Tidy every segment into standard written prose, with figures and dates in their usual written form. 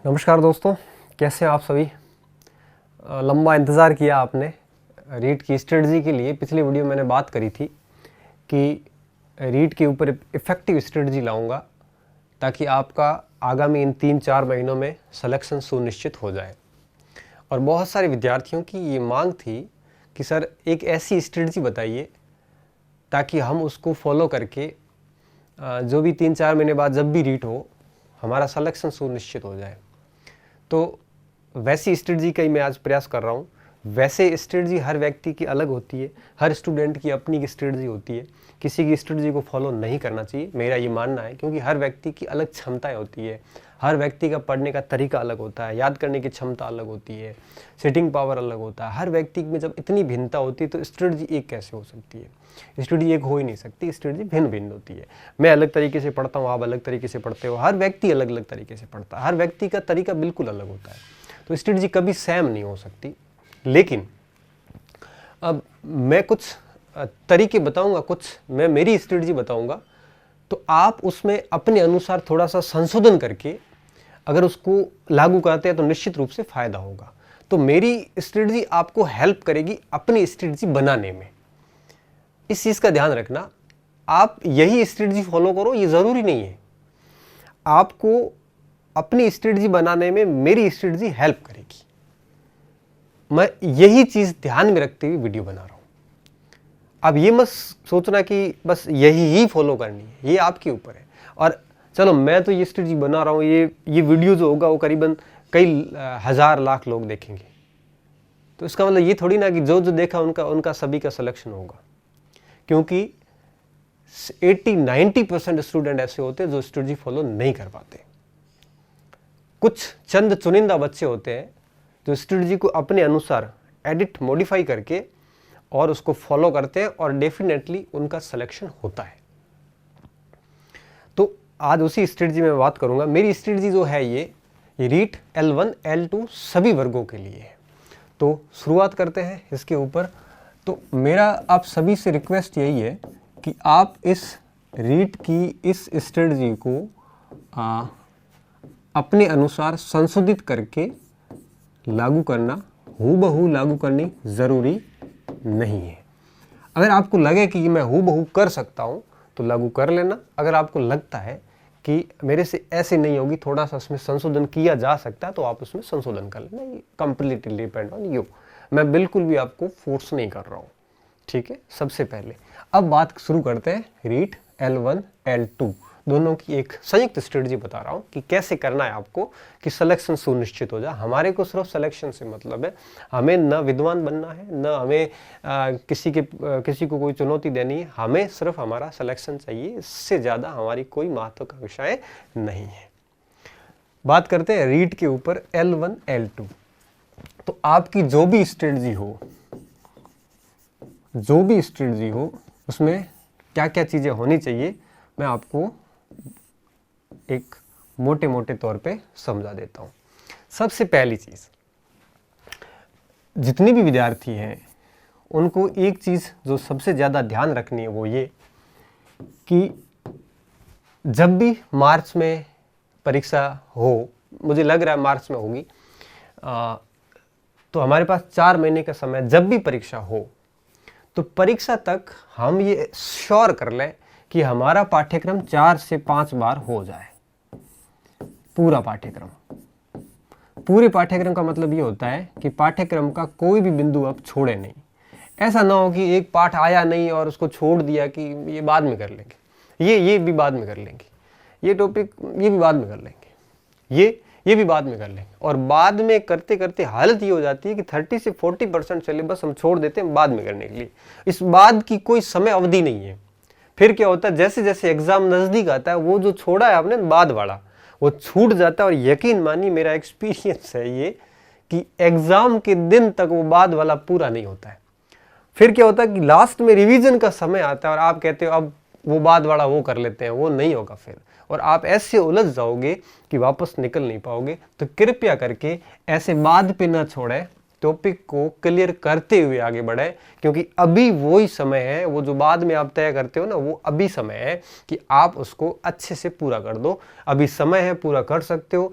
नमस्कार दोस्तों, कैसे हैं आप सभी। लंबा इंतज़ार किया आपने रीट की स्ट्रेटजी के लिए। पिछली वीडियो मैंने बात करी थी कि रीट के ऊपर इफ़ेक्टिव स्ट्रेटजी लाऊंगा ताकि आपका आगामी इन 3-4 महीनों में सिलेक्शन सुनिश्चित हो जाए। और बहुत सारे विद्यार्थियों की ये मांग थी कि सर एक ऐसी स्ट्रेटजी बताइए ताकि हम उसको फॉलो करके जो भी 3-4 महीने बाद जब भी रीट हो हमारा सिलेक्शन सुनिश्चित हो जाए। तो वैसी स्ट्रेटजी का ही मैं आज प्रयास कर रहा हूँ। वैसे स्ट्रेटजी हर व्यक्ति की अलग होती है, हर स्टूडेंट की अपनी स्ट्रेटजी होती है। किसी की स्ट्रेटजी को फॉलो नहीं करना चाहिए, मेरा ये मानना है, क्योंकि हर व्यक्ति की अलग क्षमताएं होती है। हर व्यक्ति का पढ़ने का तरीका अलग होता है, याद करने की क्षमता अलग होती है, सिटिंग पावर अलग होता है। हर व्यक्ति में जब इतनी भिन्नता होती है तो स्ट्रेटजी एक कैसे हो सकती है। स्ट्रेटजी एक हो ही नहीं सकती, स्ट्रेटजी भिन्न भिन्न होती है। मैं अलग तरीके से पढ़ता हूँ, आप अलग तरीके से पढ़ते हो, हर व्यक्ति अलग अलग तरीके से पढ़ता है, हर व्यक्ति का तरीका बिल्कुल अलग होता है। तो स्ट्रेटजी कभी सेम नहीं हो सकती। लेकिन अब मैं कुछ तरीके बताऊंगा, कुछ मैं मेरी स्ट्रेटजी बताऊंगा, तो आप उसमें अपने अनुसार थोड़ा सा संशोधन करके अगर उसको लागू करते हैं तो निश्चित रूप से फायदा होगा। तो मेरी स्ट्रेटजी आपको हेल्प करेगी अपनी स्ट्रेटजी बनाने में। इस चीज़ का ध्यान रखना, आप यही स्ट्रेटजी फॉलो करो ये ज़रूरी नहीं है। आपको अपनी स्ट्रेटजी बनाने में मेरी स्ट्रेटजी हेल्प करेगी। मैं यही चीज़ ध्यान में रखते हुए वीडियो बना रहा हूँ। अब ये मत सोचना कि बस यही ही फॉलो करनी है, ये आपके ऊपर है। और चलो मैं तो ये स्ट्रेटजी बना रहा हूँ, ये वीडियो जो होगा वो करीबन कई हज़ार लाख लोग देखेंगे। तो इसका मतलब ये थोड़ी ना कि जो जो देखा उनका सभी का सिलेक्शन होगा, क्योंकि 80-90% स्टूडेंट ऐसे होते हैं जो स्ट्रेटजी फॉलो नहीं कर पाते। कुछ चंद चुनिंदा बच्चे होते हैं जो स्ट्रेटजी को अपने अनुसार एडिट मॉडिफाई करके और उसको फॉलो करते हैं और डेफिनेटली उनका सिलेक्शन होता है। तो आज उसी स्ट्रेटजी में बात करूंगा। मेरी स्ट्रेटजी जो है ये रीट L1 L2 सभी वर्गों के लिए है। तो शुरुआत करते हैं इसके ऊपर। तो मेरा आप सभी से रिक्वेस्ट यही है कि आप इस रीट की इस स्ट्रेटजी को अपने अनुसार संशोधित करके लागू करना, हूबहू लागू करनी ज़रूरी नहीं है। अगर आपको लगे कि मैं हूबहू कर सकता हूँ तो लागू कर लेना। अगर आपको लगता है कि मेरे से ऐसे नहीं होगी, थोड़ा सा उसमें संशोधन किया जा सकता है, तो आप उसमें संशोधन कर लेना। ये कंप्लीटली डिपेंड ऑन यू। मैं बिल्कुल भी आपको फोर्स नहीं कर रहा हूँ, ठीक है। सबसे पहले अब बात शुरू करते हैं रीट L1 L2 दोनों की एक संयुक्त स्ट्रेटजी बता रहा हूँ कि कैसे करना है आपको कि सिलेक्शन सुनिश्चित हो जाए। हमारे को सिर्फ सिलेक्शन से मतलब है, हमें न विद्वान बनना है, न हमें किसी को कोई चुनौती देनी है। हमें सिर्फ हमारा सिलेक्शन चाहिए, इससे ज़्यादा हमारी कोई महत्वाकांक्षाएं नहीं है। बात करते हैं रीट के ऊपर L1 L2। तो आपकी जो भी स्ट्रेटजी हो उसमें क्या क्या चीज़ें होनी चाहिए मैं आपको एक मोटे मोटे तौर पे समझा देता हूँ। सबसे पहली चीज़, जितने भी विद्यार्थी हैं उनको एक चीज़ जो सबसे ज़्यादा ध्यान रखनी है वो ये कि जब भी मार्च में परीक्षा हो, मुझे लग रहा है मार्च में होगी, तो हमारे पास 4 महीने का समय, जब भी परीक्षा हो तो परीक्षा तक हम ये श्योर कर लें कि हमारा पाठ्यक्रम 4 से 5 बार हो जाए। पूरा पाठ्यक्रम, पूरे पाठ्यक्रम का मतलब ये होता है कि पाठ्यक्रम का कोई भी बिंदु आप छोड़े नहीं। ऐसा ना हो कि एक पाठ आया नहीं और उसको छोड़ दिया कि ये बाद में कर लेंगे, ये भी बाद में कर लेंगे, ये टॉपिक ये भी बाद में कर लेंगे, ये भी बाद में कर लेंगे। और बाद में करते करते हालत ये हो जाती है कि 30 से 40% सिलेबस हम छोड़ देते हैं बाद में करने के लिए। इस बाद की कोई समय अवधि नहीं है। फिर क्या होता है, जैसे जैसे एग्जाम नजदीक आता है वो जो छोड़ा है आपने बाद वाला वो छूट जाता है। और यकीन मानिए, मेरा एक्सपीरियंस है ये कि एग्जाम के दिन तक वो बाद वाला पूरा नहीं होता है। फिर क्या होता है कि लास्ट में रिवीजन का समय आता है और आप कहते हो अब वो बाद वाला वो कर लेते हैं, वो नहीं होगा फिर, और आप ऐसे उलझ जाओगे कि वापस निकल नहीं पाओगे। तो कृपया करके ऐसे बाद पे ना छोड़ें, टॉपिक को क्लियर करते हुए आगे बढ़े, क्योंकि अभी वही समय है, वो जो बाद में आप तय करते हो ना, वो अभी समय है कि आप उसको अच्छे से पूरा कर दो। अभी समय है, पूरा कर सकते हो।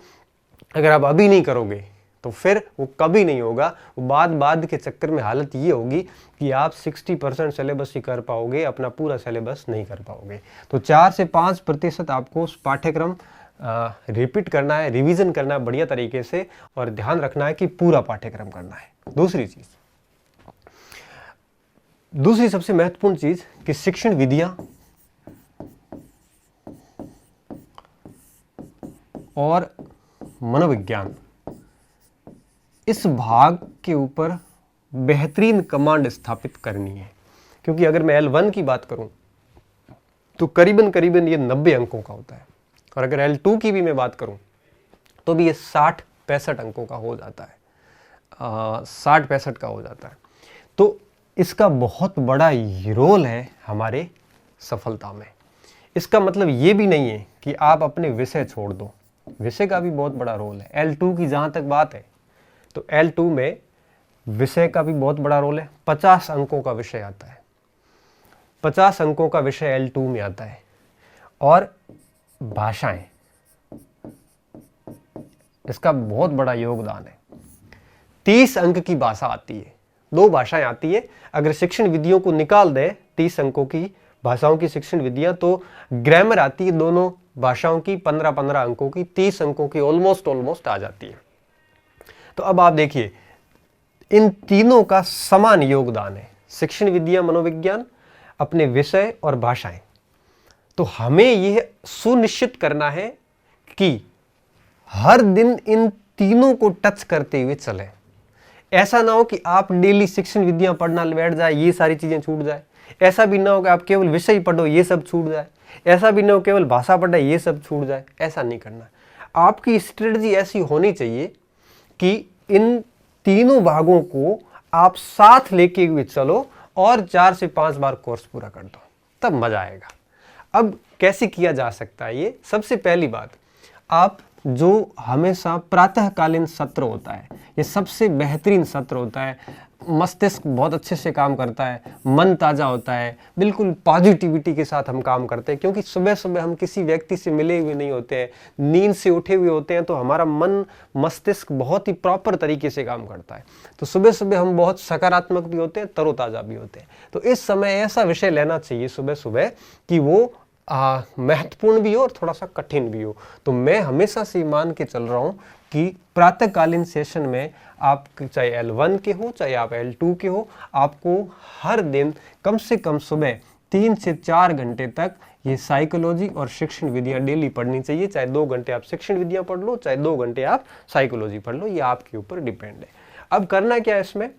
अगर आप अभी नहीं करोगे तो फिर वो कभी नहीं होगा। वो बाद के चक्कर में हालत ये होगी कि आप 60% सिलेबस ही कर पाओगे, अपना पूरा सिलेबस नहीं कर पाओगे। तो 4 से 5% आपको उस पाठ्यक्रम रिपीट करना है, रिवीजन करना है बढ़िया तरीके से, और ध्यान रखना है कि पूरा पाठ्यक्रम करना है। दूसरी सबसे महत्वपूर्ण चीज कि शिक्षण विधियां और मनोविज्ञान, इस भाग के ऊपर बेहतरीन कमांड स्थापित करनी है। क्योंकि अगर मैं L1 की बात करूं तो करीबन ये 90 अंकों का होता है, और अगर L2 की भी मैं बात करूं तो भी ये 60-65 अंकों का हो जाता है, 60-65 का हो जाता है। तो इसका बहुत बड़ा रोल है हमारे सफलता में। इसका मतलब ये भी नहीं है कि आप अपने विषय छोड़ दो, विषय का भी बहुत बड़ा रोल है। L2 की जहाँ तक बात है तो L2 में विषय का भी बहुत बड़ा रोल है। 50 अंकों का विषय आता है, 50 अंकों का विषय L2 में आता है। और भाषाएं, इसका बहुत बड़ा योगदान है। 30 अंक की भाषा आती है, 2 भाषाएं आती है। अगर शिक्षण विधियों को निकाल दे 30 अंकों की भाषाओं की शिक्षण विधियां, तो ग्रामर आती है दोनों भाषाओं की 15-15 अंकों की, 30 अंकों की ऑलमोस्ट आ जाती है। तो अब आप देखिए इन तीनों का समान योगदान है, शिक्षण विधियां, मनोविज्ञान, अपने विषय और भाषाएं। तो हमें यह सुनिश्चित करना है कि हर दिन इन तीनों को टच करते हुए चले। ऐसा ना हो कि आप डेली शिक्षण विधियां पढ़ना बैठ जाए, ये सारी चीजें छूट जाए। ऐसा भी ना हो कि आप केवल विषय पढ़ो, ये सब छूट जाए। ऐसा भी ना हो केवल भाषा पढ़े, ये सब छूट जाए। ऐसा नहीं करना। आपकी स्ट्रेटजी ऐसी होनी चाहिए कि इन तीनों भागों को आप साथ लेके हुए चलो और 4 से 5 बार कोर्स पूरा कर दो, तब मजा आएगा। अब कैसे किया जा सकता है ये? सबसे पहली बात, आप जो हमेशा प्रातःकालीन सत्र होता है, ये सबसे बेहतरीन सत्र होता है। मस्तिष्क बहुत अच्छे से काम करता है, मन ताज़ा होता है, बिल्कुल पॉजिटिविटी के साथ हम काम करते हैं। क्योंकि सुबह सुबह हम किसी व्यक्ति से मिले हुए नहीं होते हैं, नींद से उठे हुए होते हैं, तो हमारा मन मस्तिष्क बहुत ही प्रॉपर तरीके से काम करता है। तो सुबह सुबह हम बहुत सकारात्मक भी होते हैं, तरोताज़ा भी होते हैं। तो इस समय ऐसा विषय लेना चाहिए सुबह सुबह कि वो महत्वपूर्ण भी हो और थोड़ा सा कठिन भी हो। तो मैं हमेशा से मान के चल रहा हूँ कि प्रातःकालीन सेशन में आप चाहे L1 के हो चाहे आप L2 के हो, आपको हर दिन कम से कम सुबह 3 से 4 घंटे तक ये साइकोलॉजी और शिक्षण विधियां डेली पढ़नी चाहिए। चाहे 2 घंटे आप शिक्षण विधियां पढ़ लो, चाहे 2 घंटे आप साइकोलॉजी पढ़ लो, ये आपके ऊपर डिपेंड है। अब करना क्या है इसमें?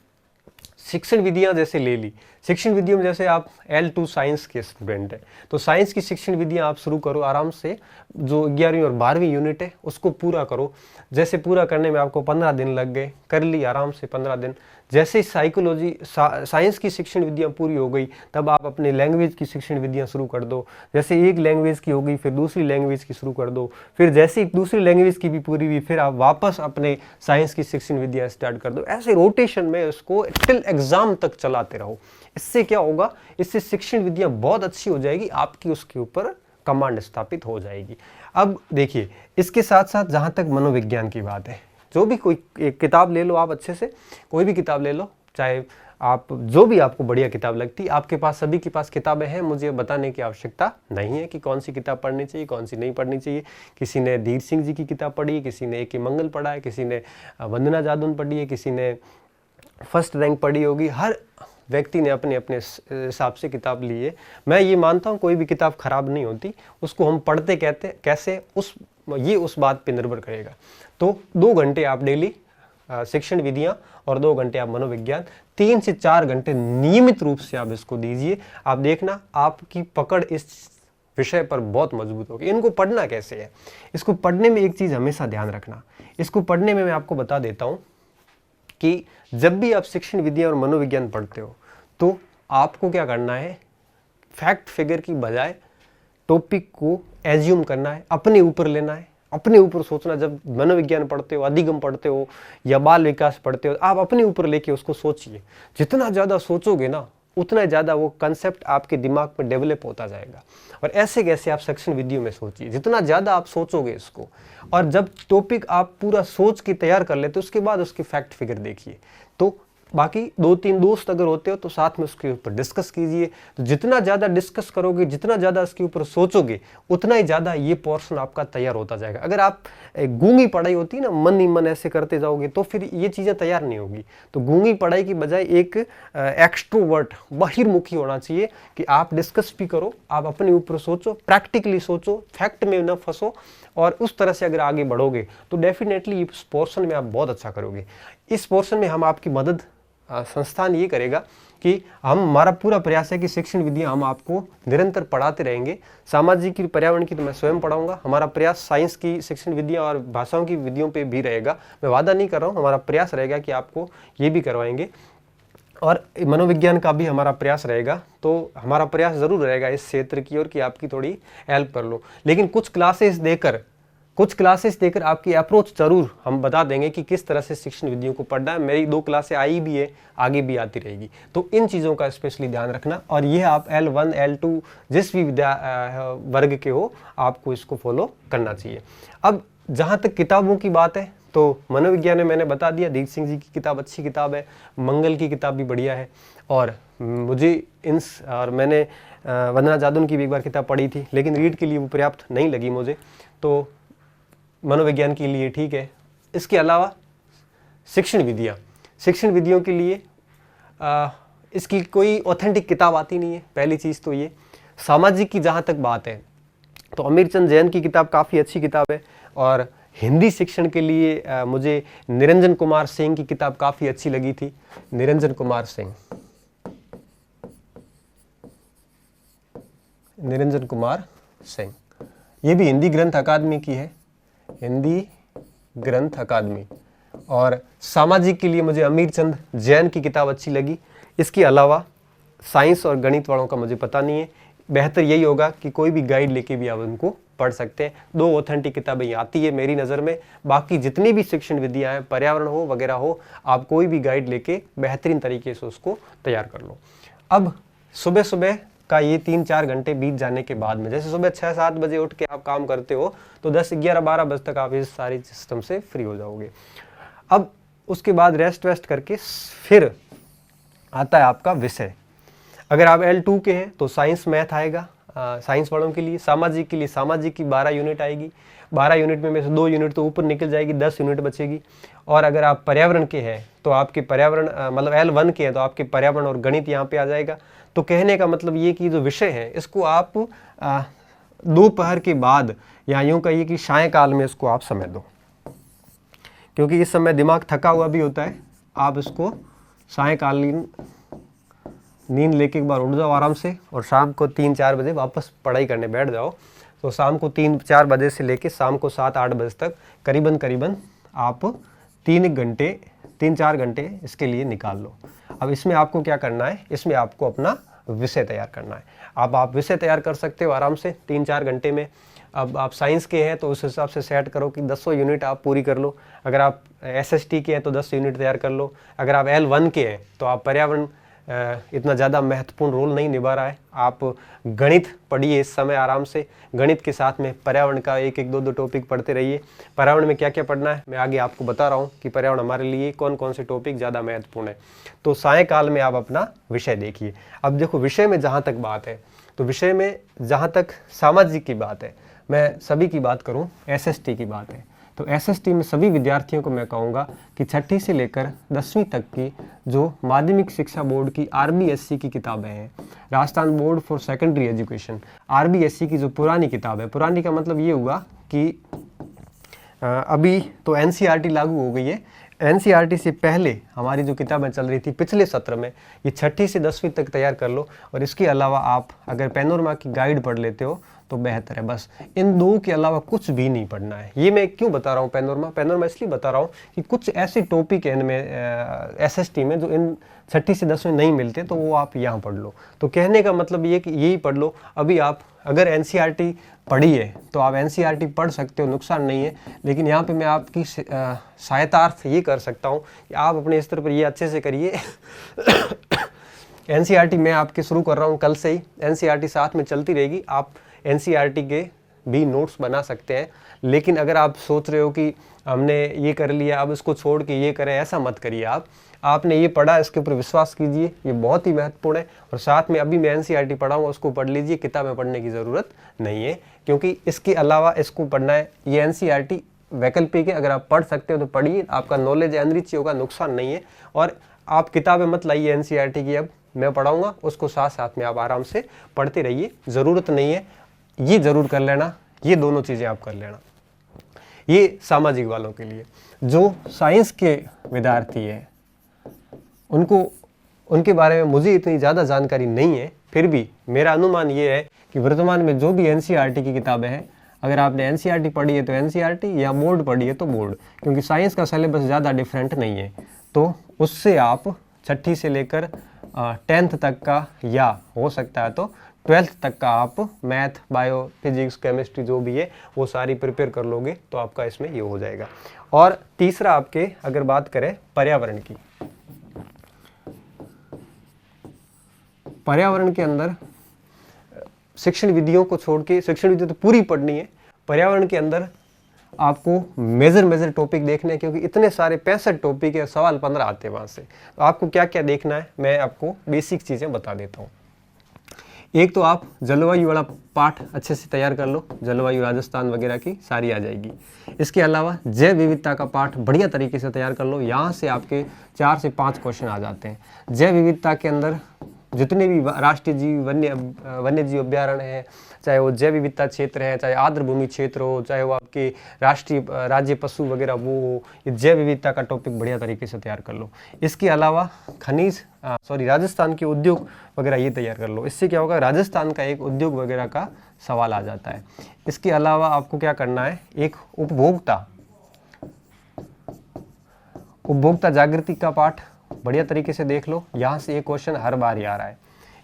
शिक्षण विधियां जैसे ले ली, शिक्षण विधियों में जैसे आप L2 साइंस के स्टूडेंट हैं तो साइंस की शिक्षण विधियां आप शुरू करो आराम से। जो 11वीं और 12वीं यूनिट है उसको पूरा करो। जैसे पूरा करने में आपको 15 दिन लग गए, कर ली आराम से 15 दिन। जैसे साइकोलॉजी साइंस की शिक्षण विधियां पूरी हो गई, तब आप अपने लैंग्वेज की शिक्षण विधियां शुरू कर दो। जैसे एक लैंग्वेज की हो गई, फिर दूसरी लैंग्वेज की शुरू कर दो। फिर जैसे दूसरी लैंग्वेज की भी पूरी हुई, फिर आप वापस अपने साइंस की शिक्षण विधियां स्टार्ट कर दो। ऐसे रोटेशन में उसको टिल एग्जाम तक चलाते रहो। इससे क्या होगा? इससे शिक्षण विधियां बहुत अच्छी हो जाएगी, आपकी उसके ऊपर कमांड स्थापित हो जाएगी। अब देखिए, इसके साथ साथ जहां तक मनोविज्ञान की बात है, जो भी कोई एक किताब ले लो आप, अच्छे से कोई भी किताब ले लो, चाहे आप जो भी आपको बढ़िया किताब लगती, आपके पास सभी के पास किताबें हैं, मुझे बताने की आवश्यकता नहीं है कि कौन सी किताब पढ़नी चाहिए कौन सी नहीं पढ़नी चाहिए। किसी ने धीर सिंह जी की किताब पढ़ी, किसी ने A.K. मंगल पढ़ा है, किसी ने वंदना जादून पढ़ी है, किसी ने फर्स्ट रैंक पढ़ी होगी। हर व्यक्ति ने अपने अपने हिसाब से किताब ली है। मैं ये मानता हूँ कोई भी किताब खराब नहीं होती, उसको हम पढ़ते कहते कैसे ये उस बात पे निर्भर करेगा। तो 2 घंटे आप डेली शिक्षण विधियां और 2 घंटे आप मनोविज्ञान, 3 से 4 घंटे नियमित रूप से आप इसको दीजिए। आप देखना आपकी पकड़ इस विषय पर बहुत मजबूत होगी। इनको पढ़ना कैसे है? इसको पढ़ने में एक चीज़ हमेशा ध्यान रखना। इसको पढ़ने में मैं आपको बता देता हूँ कि जब भी आप शिक्षण विधियां और मनोविज्ञान पढ़ते हो तो आपको क्या करना है? फैक्ट फिगर की बजाय टॉपिक को एज्यूम करना है, अपने ऊपर लेना है, अपने ऊपर सोचना। जब मनोविज्ञान पढ़ते हो, अधिगम पढ़ते हो या बाल विकास पढ़ते हो, आप अपने ऊपर लेके उसको सोचिए। जितना ज़्यादा सोचोगे ना, उतना ज़्यादा वो कंसेप्ट आपके दिमाग में डेवलप होता जाएगा। और ऐसे कैसे आप सेक्शन विधियों में सोचिए, जितना ज़्यादा आप सोचोगे इसको, और जब टॉपिक आप पूरा सोच के तैयार कर लेते हो उसके बाद उसके फैक्ट फिगर देखिए। तो बाकी 2-3 दोस्त अगर होते हो तो साथ में उसके ऊपर डिस्कस कीजिए। तो जितना ज़्यादा डिस्कस करोगे, जितना ज़्यादा इसके ऊपर सोचोगे, उतना ही ज़्यादा ये पोर्शन आपका तैयार होता जाएगा। अगर आप गूंगी पढ़ाई होती है ना, मन ही मन ऐसे करते जाओगे, तो फिर ये चीज़ें तैयार नहीं होगी। तो गूंगी पढ़ाई की बजाय एक एक्सट्रोवर्ट, बहिर्मुखी होना चाहिए कि आप डिस्कस भी करो, आप अपने ऊपर सोचो, प्रैक्टिकली सोचो, फैक्ट में न फंसो, और उस तरह से अगर आगे बढ़ोगे तो डेफिनेटली इस पोर्शन में आप बहुत अच्छा करोगे। इस पोर्शन में हम आपकी मदद संस्थान ये करेगा कि हमारा पूरा प्रयास है कि शिक्षण विधियां हम आपको निरंतर पढ़ाते रहेंगे। सामाजिक की, पर्यावरण की तो मैं स्वयं पढ़ाऊंगा। हमारा प्रयास साइंस की शिक्षण विधियां और भाषाओं की विधियों पे भी रहेगा। मैं वादा नहीं कर रहा हूँ, हमारा प्रयास रहेगा कि आपको ये भी करवाएंगे। और मनोविज्ञान का भी हमारा प्रयास रहेगा। तो हमारा प्रयास ज़रूर रहेगा इस क्षेत्र की ओर कि आपकी थोड़ी हेल्प कर लो। लेकिन कुछ क्लासेस देकर आपकी अप्रोच जरूर हम बता देंगे कि किस तरह से शिक्षण विधियों को पढ़ना है। मेरी 2 क्लासें आई भी है, आगे भी आती रहेगी। तो इन चीज़ों का स्पेशली ध्यान रखना। और ये आप L1 L2 जिस भी वर्ग के हो, आपको इसको फॉलो करना चाहिए। अब जहाँ तक किताबों की बात है तो मनोविज्ञान में मैंने बता दिया, दीप सिंह जी की किताब अच्छी किताब है, मंगल की किताब भी बढ़िया है। और मैंने वंदना जादून की भी एक बार किताब पढ़ी थी, लेकिन रीड के लिए वो पर्याप्त नहीं लगी मुझे, तो मनोविज्ञान के लिए ठीक है। इसके अलावा शिक्षण विधियों के लिए इसकी कोई ऑथेंटिक किताब आती नहीं है, पहली चीज़ तो ये। सामाजिक की जहाँ तक बात है तो अमीरचंद जैन की किताब काफ़ी अच्छी किताब है। और हिंदी शिक्षण के लिए मुझे निरंजन कुमार सिंह की किताब काफ़ी अच्छी लगी थी। निरंजन कुमार सिंह, ये भी हिंदी ग्रंथ अकादमी की है, हिंदी ग्रंथ अकादमी। और सामाजिक के लिए मुझे अमीरचंद जैन की किताब अच्छी लगी। इसके अलावा साइंस और गणित वालों का मुझे पता नहीं है। बेहतर यही होगा कि कोई भी गाइड लेके भी आप उनको पढ़ सकते हैं। 2 ऑथेंटिक किताबें आती है मेरी नज़र में। बाकी जितनी भी शिक्षण विधियाँ हैं, पर्यावरण हो वगैरह हो, आप कोई भी गाइड लेके बेहतरीन तरीके से उसको तैयार कर लो। अब सुबह का ये 3-4 घंटे बीत जाने के बाद में, जैसे सुबह 6-7 बजे उठ के आप काम करते हो तो 10-11-12 बजे तक आप इस सारी सिस्टम से फ्री हो जाओगे। अब उसके बाद रेस्ट करके फिर आता है आपका विषय। अगर आप L2 के हैं तो साइंस मैथ आएगा, साइंस वालों के लिए। सामाजिक के लिए सामाजिक की 12 यूनिट आएगी। 12 यूनिट में से 2 यूनिट तो ऊपर निकल जाएगी, 10 यूनिट बचेगी। और अगर आप पर्यावरण के हैं तो आपके पर्यावरण मतलब L1 के हैं तो आपके पर्यावरण और गणित यहाँ पे आ जाएगा। तो कहने का मतलब ये कि जो विषय है इसको आप दोपहर के बाद, या यूँ कहिए कि सायंकाल में इसको आप समय दो, क्योंकि इस समय दिमाग थका हुआ भी होता है। आप इसको सायंकालीन नींद लेके एक बार उठ जाओ आराम से, और शाम को 3-4 बजे वापस पढ़ाई करने बैठ जाओ। तो शाम को 3-4 बजे से लेके शाम को 7-8 बजे तक करीबन आप 3-4 घंटे इसके लिए निकाल लो। अब इसमें आपको क्या करना है, इसमें आपको अपना विषय तैयार करना है। आप विषय तैयार कर सकते हो आराम से 3-4 घंटे में। अब आप साइंस के हैं तो उस हिसाब से सेट करो कि 10 यूनिट आप पूरी कर लो। अगर आप SST के हैं तो 10 यूनिट तैयार कर लो। अगर आप L1 के हैं तो आप पर्यावरण इतना ज़्यादा महत्वपूर्ण रोल नहीं निभा रहा है, आप गणित पढ़िए इस समय आराम से। गणित के साथ में पर्यावरण का 1-2 टॉपिक पढ़ते रहिए। पर्यावरण में क्या क्या पढ़ना है मैं आगे आपको बता रहा हूँ कि पर्यावरण हमारे लिए कौन कौन से टॉपिक ज़्यादा महत्वपूर्ण है। तो सायंकाल में आप अपना विषय देखिए। अब देखो, विषय में जहाँ तक बात है, तो विषय में जहाँ तक सामाजिक की बात है, मैं सभी की बात करूँ, SST की बात है, तो SST में सभी विद्यार्थियों को मैं कहूँगा कि 6ठी से लेकर 10वीं तक की जो माध्यमिक शिक्षा बोर्ड की RBSC की किताबें हैं, Rajasthan board for secondary education, RBSC की जो पुरानी किताब है, पुरानी का मतलब ये हुआ कि अभी तो NCERT लागू हो गई है। NCERT से पहले हमारी जो किताबें चल रही थी पिछले सत्र में, ये 6ठी से 10वीं तक तैयार कर लो। और इसके अलावा आप अगर पैनोरमा की गाइड पढ़ लेते हो तो बेहतर है। बस इन 2 के अलावा कुछ भी नहीं पढ़ना है। ये मैं क्यों बता रहा हूँ पैनोरमा इसलिए बता रहा हूँ कि कुछ ऐसे टॉपिक हैं इनमें SST में जो इन 6ठी से 10वीं नहीं मिलते, तो वो आप यहाँ पढ़ लो। तो कहने का मतलब ये कि यही पढ़ लो। अभी आप अगर NCERT पढ़ी है तो आप NCERT पढ़ सकते हो, नुकसान नहीं है। लेकिन यहाँ पे मैं आपकी सहायतार्थ ये कर सकता हूँ कि आप अपने स्तर पर ये अच्छे से करिए एनसीईआरटी मैं आपके शुरू कर रहा हूँ कल से ही, एनसीईआरटी साथ में चलती रहेगी। आप एनसीईआरटी के भी नोट्स बना सकते हैं, लेकिन अगर आप सोच रहे हो कि हमने ये कर लिया अब इसको छोड़ के ये करें, ऐसा मत करिए। आपने ये पढ़ा, इसके ऊपर विश्वास कीजिए, ये बहुत ही महत्वपूर्ण है। और साथ में अभी मैं एनसीईआरटी पढ़ाऊँगा, उसको पढ़ लीजिए, किताबें पढ़ने की ज़रूरत नहीं है, क्योंकि इसके अलावा इसको पढ़ना है। ये एनसीईआरटी वैकल्पिक है, अगर आप पढ़ सकते हो तो पढ़िए, आपका नॉलेज एनरिच होगा, नुकसान नहीं है। और आप किताबें मत लाइए एनसीईआरटी की, अब मैं पढ़ाऊँगा, उसको साथ साथ में आप आराम से पढ़ते रहिए। ज़रूरत नहीं है, ये ज़रूर कर लेना, ये दोनों चीज़ें आप कर लेना। ये सामाजिक वालों के लिए। जो साइंस के विद्यार्थी हैं उनके बारे में मुझे इतनी ज़्यादा जानकारी नहीं है, फिर भी मेरा अनुमान ये है कि वर्तमान में जो भी एनसीईआरटी की किताबें हैं, अगर आपने एनसीईआरटी पढ़ी है तो एनसीईआरटी, या बोर्ड पढ़ी है तो बोर्ड, क्योंकि साइंस का सिलेबस ज़्यादा डिफरेंट नहीं है। तो उससे आप छठी से लेकर 10th तक का, या हो सकता है तो 12th तक का आप मैथ, बायो, फिजिक्स, केमिस्ट्री जो भी है वो सारी प्रिपेयर कर लोगे तो आपका इसमें ये हो जाएगा। और तीसरा आपके अगर बात करें पर्यावरण की, पर्यावरण के अंदर शिक्षण विधियों को छोड़ के, शिक्षण विधि तो पूरी पढ़नी है, पर्यावरण के अंदर आपको मेजर टॉपिक देखने हैं, क्योंकि इतने सारे 65 टॉपिक है, सवाल 15 आते हैं वहाँ से। तो आपको क्या क्या देखना है, मैं आपको बेसिक चीज़ें बता देता हूँ। एक तो आप जलवायु वाला पाठ अच्छे से तैयार कर लो, जलवायु राजस्थान वगैरह की सारी आ जाएगी। इसके अलावा जैव विविधता का पाठ बढ़िया तरीके से तैयार कर लो, यहाँ से आपके 4 से 5 क्वेश्चन आ जाते हैं। जैव विविधता के अंदर जितने भी राष्ट्रीय जीव वन्य जीव अभ्यारण्य है, चाहे वो जैव विविधता क्षेत्र है, चाहे आर्द्र भूमि क्षेत्र हो, चाहे वो आपके राष्ट्रीय राज्य पशु वगैरह वो हो, ये जैव विविधता का टॉपिक बढ़िया तरीके से तैयार कर लो। इसके अलावा राजस्थान के उद्योग वगैरह ये तैयार कर लो। इससे क्या होगा, राजस्थान का एक उद्योग वगैरह का सवाल आ जाता है। इसके अलावा आपको क्या करना है, एक उपभोक्ता जागृति का पाठ बढ़िया तरीके से देख लो, यहाँ से एक क्वेश्चन हर बार ही आ रहा है।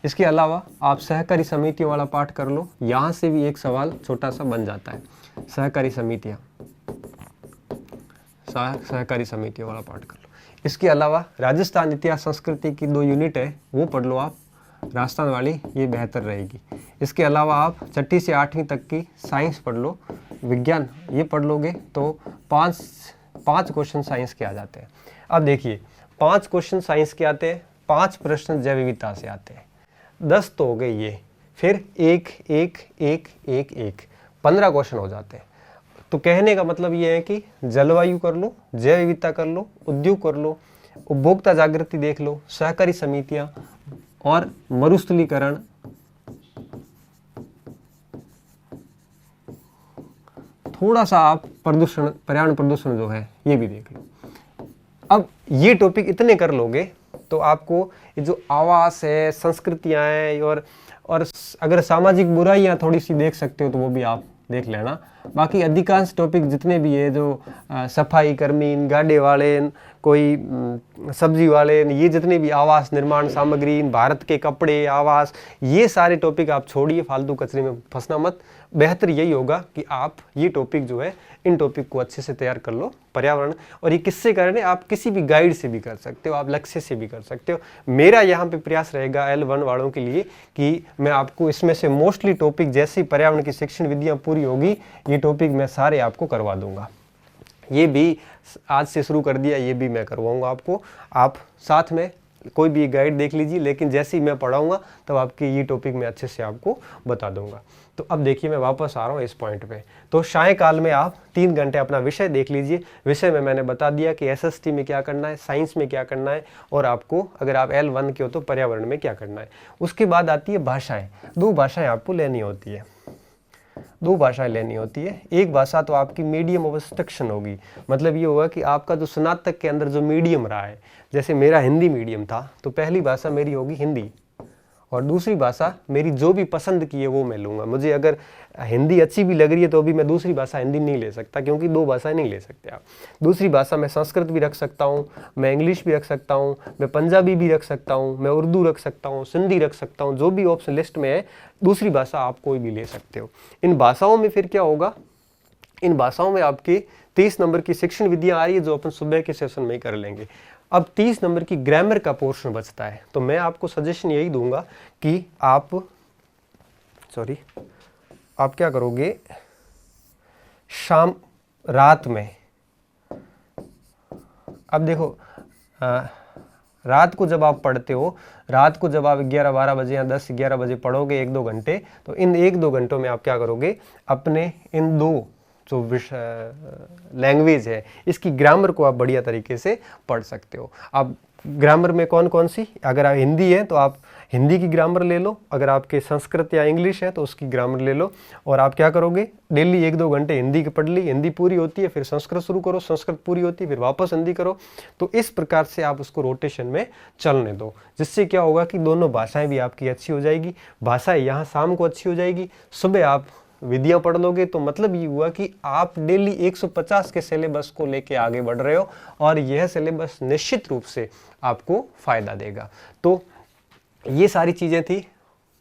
इसके अलावा आप सहकारी समितियों वाला पाठ कर लो, यहाँ से भी एक सवाल छोटा सा बन जाता है। सहकारी समितियों वाला पाठ कर लो। इसके अलावा राजस्थान इतिहास संस्कृति की 2 यूनिट है, वो पढ़ लो आप, राजस्थान वाली, ये बेहतर रहेगी। इसके अलावा आप 6ठी से 8वीं तक की साइंस पढ़ लो, विज्ञान ये पढ़ लोगे तो 5 क्वेश्चन साइंस के आ जाते हैं। अब देखिए 5 क्वेश्चन साइंस के आते हैं, 5 प्रश्न जैव विविधता से आते हैं, 10 तो हो गए ये, फिर 1 1 1 1 1 15 क्वेश्चन हो जाते हैं। तो कहने का मतलब ये है कि जलवायु कर लो, जैव विविधता कर लो, उद्योग कर लो, उपभोक्ता जागृति देख लो, सहकारी समितियां और मरुस्थलीकरण, थोड़ा सा आप पर्यावरण प्रदूषण जो है ये भी देख लो। अब ये टॉपिक इतने कर लोगे तो आपको ये जो आवास है, संस्कृतियां हैं, और अगर सामाजिक बुराइयां थोड़ी सी देख सकते हो तो वो भी आप देख लेना। बाकी अधिकांश टॉपिक जितने भी है, जो सफाई कर्मी, गाड़े वाले, कोई सब्जी वाले, ये जितने भी आवास निर्माण सामग्री, भारत के कपड़े, आवास, ये सारे टॉपिक आप छोड़िए, फालतू कचरे में फंसना मत। बेहतर यही होगा कि आप ये टॉपिक जो है, इन टॉपिक को अच्छे से तैयार कर लो, पर्यावरण। और ये किससे करने, आप किसी भी गाइड से भी कर सकते हो, आप लक्ष्य से भी कर सकते हो। मेरा यहाँ पे प्रयास रहेगा L1 वालों के लिए कि मैं आपको इसमें से मोस्टली टॉपिक, जैसे पर्यावरण की शिक्षण विधियाँ पूरी होगी, ये टॉपिक मैं सारे आपको करवा दूंगा। ये भी आज से शुरू कर दिया, ये भी मैं करवाऊंगा आपको। आप साथ में कोई भी गाइड देख लीजिए, लेकिन जैसे ही मैं पढ़ाऊंगा तब आपके ये टॉपिक मैं अच्छे से आपको बता दूंगा। तो अब देखिए मैं वापस आ रहा हूँ इस पॉइंट पे। तो सायंकाल में आप 3 घंटे अपना विषय देख लीजिए। विषय में मैंने बता दिया कि SST में क्या करना है, साइंस में क्या करना है, और आपको अगर आप L1 के हो तो पर्यावरण में क्या करना है। उसके बाद आती है भाषाएं। 2 भाषाएं आपको लेनी होती है, 2 भाषाएं लेनी होती है। एक भाषा तो आपकी मीडियम ऑफ इंस्ट्रक्शन होगी, मतलब ये होगा कि आपका जो स्नातक के अंदर जो मीडियम रहा है, जैसे मेरा हिंदी मीडियम था तो पहली भाषा मेरी होगी हिंदी, और दूसरी भाषा मेरी जो भी पसंद की है वो मैं लूँगा। मुझे अगर हिंदी अच्छी भी लग रही है तो भी मैं दूसरी भाषा हिंदी नहीं ले सकता, क्योंकि 2 भाषाएं नहीं ले सकते आप। दूसरी भाषा मैं संस्कृत भी रख सकता हूँ, मैं इंग्लिश भी रख सकता हूँ, मैं पंजाबी भी रख सकता हूँ, मैं उर्दू रख सकता हूँ, सिंधी रख सकता हूँ, जो भी ऑप्शन लिस्ट में है दूसरी भाषा आप कोई भी ले सकते हो। इन भाषाओं में फिर क्या होगा, इन भाषाओं में आपकी 30 नंबर की शिक्षण विधियाँ आ रही है, जो अपन सुबह के सेशन में ही कर लेंगे। अब 30 नंबर की ग्रामर का पोर्शन बचता है। तो मैं आपको सजेशन यही दूंगा कि आप क्या करोगे, रात में, अब देखो रात को जब आप पढ़ते हो, रात को जब आप 11-12 बजे या 10-11 बजे पढ़ोगे 1-2 घंटे, तो इन 1-2 घंटों में आप क्या करोगे, अपने इन दो जो लैंग्वेज है इसकी ग्रामर को आप बढ़िया तरीके से पढ़ सकते हो। आप ग्रामर में कौन कौन सी, अगर आप हिंदी है तो आप हिंदी की ग्रामर ले लो, अगर आपके संस्कृत या इंग्लिश है तो उसकी ग्रामर ले लो, और आप क्या करोगे, डेली 1-2 घंटे हिंदी की पढ़ ली, हिंदी पूरी होती है फिर संस्कृत शुरू करो, संस्कृत पूरी होती है फिर वापस हिंदी करो। तो इस प्रकार से आप उसको रोटेशन में चलने दो, जिससे क्या होगा कि दोनों भाषाएं भी आपकी अच्छी हो जाएगी। भाषाएं यहाँ शाम को अच्छी हो जाएगी, सुबह आप विधियां पढ़ लोगे, तो मतलब ये हुआ कि आप डेली 150 के सिलेबस को लेके आगे बढ़ रहे हो, और यह सिलेबस निश्चित रूप से आपको फायदा देगा। तो ये सारी चीजें थी,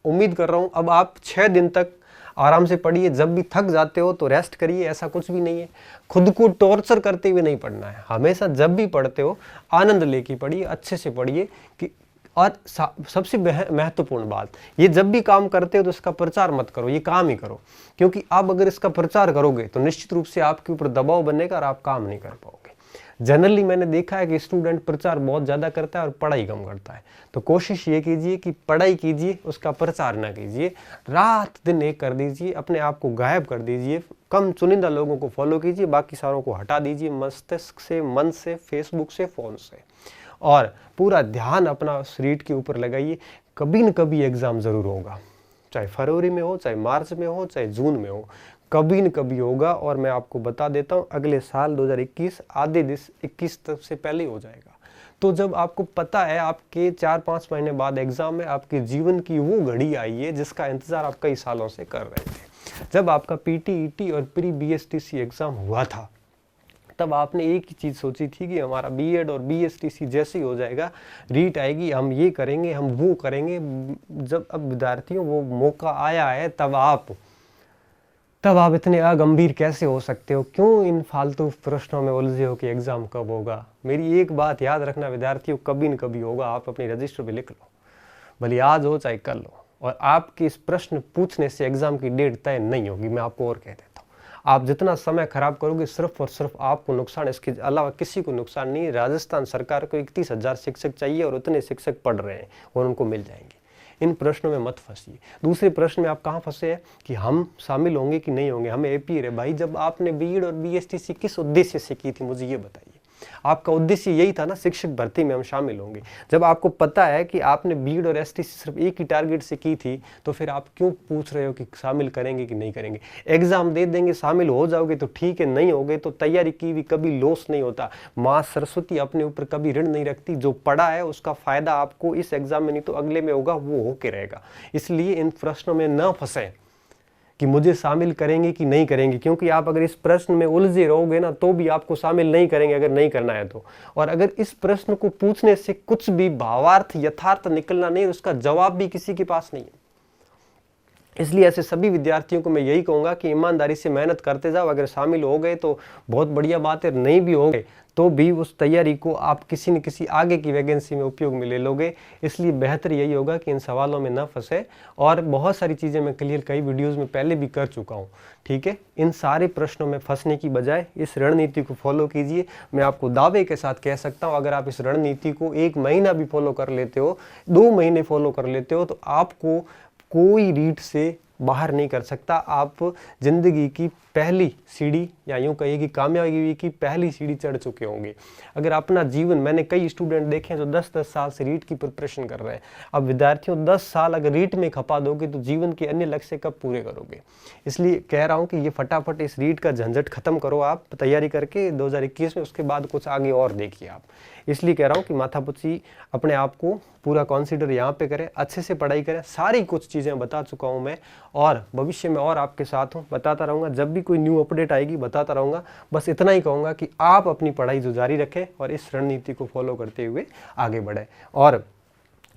उम्मीद कर रहा हूं अब आप 6 दिन तक आराम से पढ़िए। जब भी थक जाते हो तो रेस्ट करिए, ऐसा कुछ भी नहीं है, खुद को टॉर्चर करते हुए नहीं पढ़ना है। हमेशा जब भी पढ़ते हो आनंद लेके पढ़िए, अच्छे से पढ़िए कि, और सबसे महत्वपूर्ण बात, ये जब भी काम करते हो तो इसका प्रचार मत करो, ये काम ही करो, क्योंकि आप अगर इसका प्रचार करोगे तो निश्चित रूप से आपके ऊपर दबाव बनेगा और आप काम नहीं कर पाओगे। जनरली मैंने देखा है कि स्टूडेंट प्रचार बहुत ज़्यादा करता है और पढ़ाई कम करता है। तो कोशिश ये कीजिए कि पढ़ाई कीजिए, उसका प्रचार ना कीजिए, रात दिन एक कर दीजिए, अपने आप को गायब कर दीजिए, कम चुनिंदा लोगों को फॉलो कीजिए, बाकी सारों को हटा दीजिए मस्तिष्क से, मन से, फेसबुक से, फ़ोन से, और पूरा ध्यान अपना उस रीड के ऊपर लगाइए। कभी न कभी एग्ज़ाम ज़रूर होगा, चाहे फरवरी में हो, चाहे मार्च में हो, चाहे जून में हो, कभी न कभी होगा। और मैं आपको बता देता हूँ, अगले साल 2021 आधे 21 तक से पहले हो जाएगा। तो जब आपको पता है आपके 4-5 महीने बाद एग्ज़ाम है, आपके जीवन की वो घड़ी आई है जिसका इंतज़ार आप कई सालों से कर रहे थे। जब आपका PTET और प्री BSTC एग्ज़ाम हुआ था, तब आपने एक ही चीज़ सोची थी कि हमारा BEd और BSTC जैसे ही हो जाएगा, रीट आएगी, हम ये करेंगे, हम वो करेंगे। जब अब विद्यार्थियों वो मौका आया है, तब आप इतने अगंभीर कैसे हो सकते हो? क्यों इन फालतू प्रश्नों में उलझे हो कि एग्ज़ाम कब होगा? मेरी एक बात याद रखना विद्यार्थियों, कभी न कभी होगा। आप अपनी रजिस्टर पे लिख लो, भले आज हो चाहे कल हो, और आपके इस प्रश्न पूछने से एग्ज़ाम की डेट तय नहीं होगी। मैं आपको और कह देता हूँ, आप जितना समय खराब करोगे सिर्फ और सिर्फ आपको नुकसान, इसके अलावा किसी को नुकसान नहीं। राजस्थान सरकार को 31,000 शिक्षक चाहिए और उतने शिक्षक पढ़ रहे हैं और उनको मिल जाएंगे। इन प्रश्नों में मत फंसिए। दूसरे प्रश्न में आप कहाँ फंसे हैं कि हम शामिल होंगे कि नहीं होंगे, हमें APR है। भाई, जब आपने BEd और BSTC किस उद्देश्य से की थी, मुझे ये बताइए। आपका उद्देश्य यही था ना, शिक्षक भर्ती में हम शामिल होंगे। जब आपको पता है कि आपने BEd और STC सिर्फ एक ही टारगेट से की थी, तो फिर आप क्यों पूछ रहे हो कि शामिल करेंगे कि नहीं करेंगे? एग्जाम दे देंगे, शामिल हो जाओगे तो ठीक है, नहीं होगे तो तैयारी की भी कभी लॉस नहीं होता। माँ सरस्वती अपने ऊपर कभी ऋण नहीं रखती। जो पढ़ा है उसका फायदा आपको इस एग्जाम में नहीं तो अगले में होगा, वो होके रहेगा। इसलिए इन प्रश्नों में न फंसे कि मुझे शामिल करेंगे कि नहीं करेंगे, क्योंकि आप अगर इस प्रश्न में उलझे रहोगे ना तो भी आपको शामिल नहीं करेंगे अगर नहीं करना है तो। और अगर इस प्रश्न को पूछने से कुछ भी भावार्थ यथार्थ निकलना नहीं, उसका जवाब भी किसी के पास नहीं है। इसलिए ऐसे सभी विद्यार्थियों को मैं यही कहूँगा कि ईमानदारी से मेहनत करते जाओ। अगर शामिल हो गए तो बहुत बढ़िया बात है, नहीं भी हो गए तो भी उस तैयारी को आप किसी न किसी आगे की वैकेंसी में उपयोग में ले लोगे। इसलिए बेहतर यही होगा कि इन सवालों में न फंसे। और बहुत सारी चीज़ें मैं क्लियर कई वीडियोज़ में पहले भी कर चुका हूँ, ठीक है। इन सारे प्रश्नों में फंसने की बजाय इस रणनीति को फॉलो कीजिए। मैं आपको दावे के साथ कह सकता हूँ, अगर आप इस रणनीति को 1 महीना भी फॉलो कर लेते हो, 2 महीने फॉलो कर लेते हो, तो आपको कोई रीट से बाहर नहीं कर सकता। आप जिंदगी की पहली सीढ़ी, या यूं कहिए कि कामयाबी की पहली सीढ़ी चढ़ चुके होंगे। अगर अपना जीवन, मैंने कई स्टूडेंट देखे हैं जो 10-10 साल से रीट की प्रिपरेशन कर रहे हैं। अब विद्यार्थियों 10 साल अगर रीट में खपा दोगे तो जीवन के अन्य लक्ष्य कब पूरे करोगे? इसलिए कह रहा हूं कि ये फटाफट इस रीट का झंझट खत्म करो आप तैयारी करके 2021 में, उसके बाद कुछ आगे और देखिए आप। इसलिए कह रहा हूँ कि माथापुची अपने आप को पूरा कंसीडर यहाँ पे करें, अच्छे से पढ़ाई करें। सारी कुछ चीज़ें बता चुका हूँ मैं, और भविष्य में और आपके साथ हूँ, बताता रहूँगा। जब भी कोई न्यू अपडेट आएगी बताता रहूँगा। बस इतना ही कहूँगा कि आप अपनी पढ़ाई जो जारी रखें और इस रणनीति को फॉलो करते हुए आगे बढ़ें। और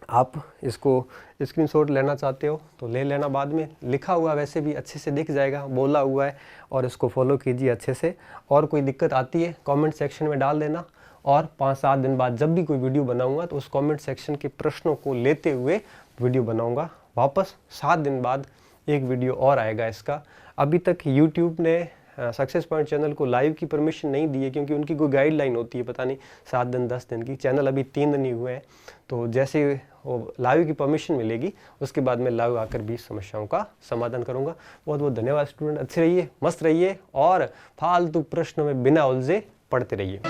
आप इसको स्क्रीनशॉट लेना चाहते हो तो ले लेना, बाद में लिखा हुआ वैसे भी अच्छे से दिख जाएगा, बोला हुआ है, और इसको फॉलो कीजिए अच्छे से। और कोई दिक्कत आती है कमेंट सेक्शन में डाल देना, और 5-7 दिन बाद जब भी कोई वीडियो बनाऊंगा तो उस कमेंट सेक्शन के प्रश्नों को लेते हुए वीडियो बनाऊंगा। वापस 7 दिन बाद एक वीडियो और आएगा इसका। अभी तक यूट्यूब ने सक्सेस पॉइंट चैनल को लाइव की परमिशन नहीं दी है, क्योंकि उनकी कोई गाइडलाइन होती है, पता नहीं 7 दिन 10 दिन की। चैनल अभी 3 दिन ही हुए हैं, तो जैसे वो लाइव की परमिशन मिलेगी उसके बाद मैं लाइव आकर भी समस्याओं का समाधान करूंगा। बहुत बहुत धन्यवाद स्टूडेंट, अच्छे रहिए, मस्त रहिए और फालतू प्रश्नों में बिना उलझे पढ़ते रहिए।